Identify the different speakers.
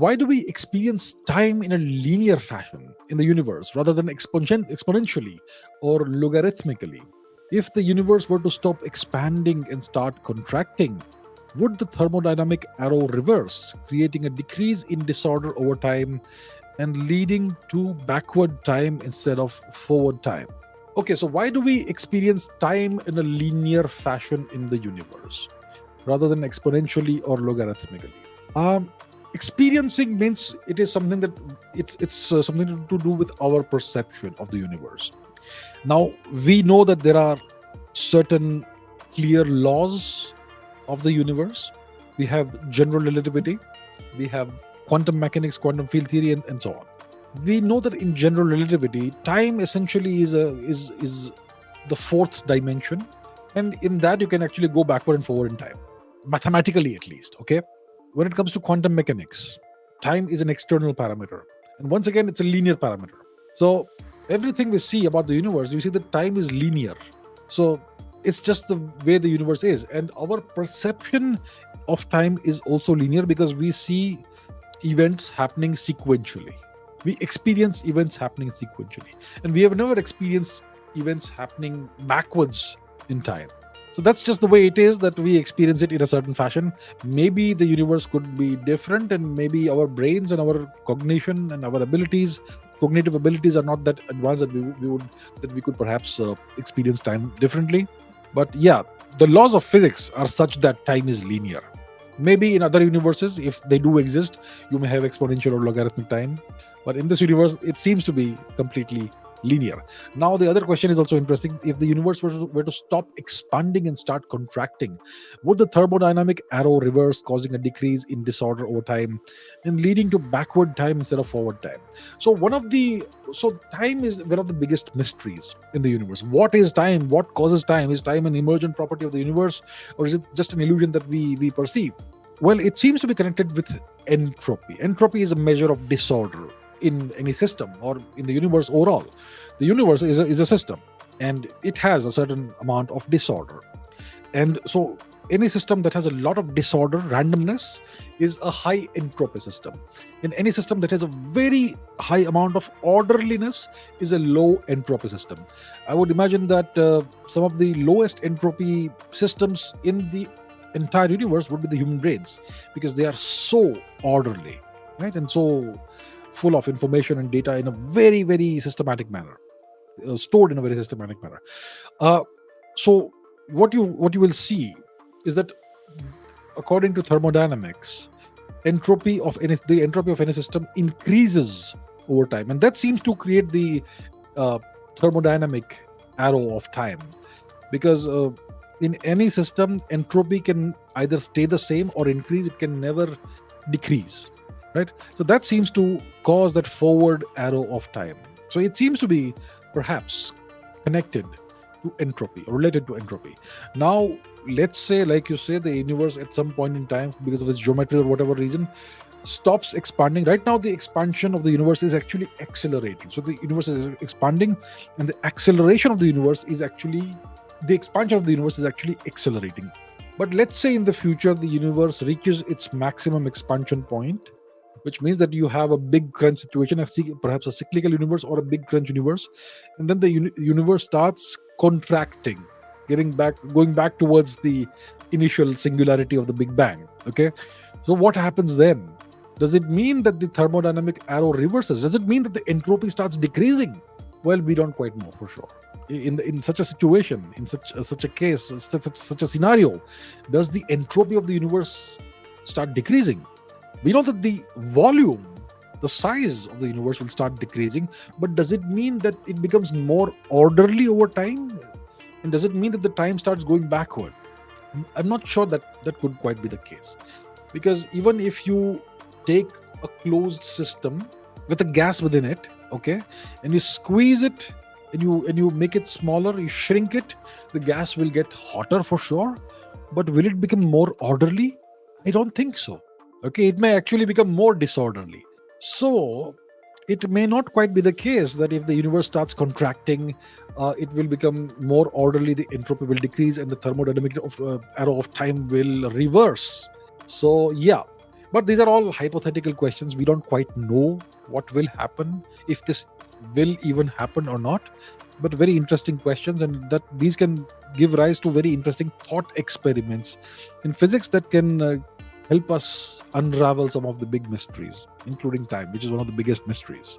Speaker 1: Why do we experience time in a linear fashion in the universe rather than exponentially or logarithmically? If the universe were to stop expanding and start contracting, would the thermodynamic arrow reverse, creating a decrease in disorder over time and leading to backward time instead of forward time? Okay, so why do we experience time in a linear fashion in the universe rather than exponentially or logarithmically? Um, Experiencing means it is something that it's something to do with our perception of the universe. Now we know that there are certain clear laws of the universe. We have general relativity, we have quantum mechanics, quantum field theory, and so on. We know that in general relativity, time essentially is the fourth dimension, and in that you can actually go backward and forward in time, mathematically at least. Okay, when it comes to quantum mechanics, time is an external parameter, and once again, it's a linear parameter. So everything we see about the universe, you see that time is linear. So it's just the way the universe is, and our perception of time is also linear because we see events happening sequentially. We experience events happening sequentially, and we have never experienced events happening backwards in time. So that's just the way it is, that we experience it in a certain fashion. Maybe the universe could be different, and maybe our brains and our cognition and our cognitive abilities are not that advanced that we could perhaps experience time differently. But yeah, the laws of physics are such that time is linear. Maybe in other universes, if they do exist, you may have exponential or logarithmic time. But in this universe, it seems to be completely linear. Now, the other question is also interesting. If the universe were to stop expanding and start contracting, would the thermodynamic arrow reverse, causing a decrease in disorder over time and leading to backward time instead of forward time? So time is one of the biggest mysteries in the universe. What is time? What causes time? Is time an emergent property of the universe, or is it just an illusion that we perceive? Well, it seems to be connected with entropy. Entropy is a measure of disorder in any system or in the universe overall. The universe is a system, and it has a certain amount of disorder. And so any system that has a lot of disorder, randomness, is a high entropy system. And any system that has a very high amount of orderliness is a low entropy system. I would imagine that some of the lowest entropy systems in the entire universe would be the human brains, because they are so orderly, right? And so full of information and data in a very, very systematic manner, stored in a very systematic manner. Uh, so what you will see is that, according to thermodynamics, the entropy of any system increases over time, and that seems to create the uh, thermodynamic arrow of time, because in any system, entropy can either stay the same or increase. It can never decrease, right? So that seems to cause that forward arrow of time. So it seems to be perhaps connected to entropy or related to entropy. Now, let's say, like you say, the universe at some point in time, because of its geometry or whatever reason, stops expanding. Right now, the expansion of the universe is actually accelerating. So the universe is expanding, and the acceleration of the universe is actually the expansion of the universe is actually accelerating. But let's say in the future the universe reaches its maximum expansion point, which means that you have a big crunch situation, perhaps a cyclical universe or a big crunch universe, and then the universe starts contracting, going back towards the initial singularity of the Big Bang. Okay, so what happens then? Does it mean that the thermodynamic arrow reverses? Does it mean that the entropy starts decreasing? Well, we don't quite know for sure. In such a situation, in such a case, such a scenario, does the entropy of the universe start decreasing? We know that the volume, the size of the universe will start decreasing, but does it mean that it becomes more orderly over time? And does it mean that the time starts going backward? I'm not sure that could quite be the case, because even if you take a closed system with a gas within it, okay, and you squeeze it, and you make it smaller, you shrink it, the gas will get hotter for sure, but will it become more orderly? I don't think so. Okay, it may actually become more disorderly. So it may not quite be the case that if the universe starts contracting, it will become more orderly, the entropy will decrease, and the thermodynamic arrow of time will reverse. So yeah, But these are all hypothetical questions. We don't quite know what will happen, if this will even happen or not. But very interesting questions, and that these can give rise to very interesting thought experiments in physics that can help us unravel some of the big mysteries, including time, which is one of the biggest mysteries.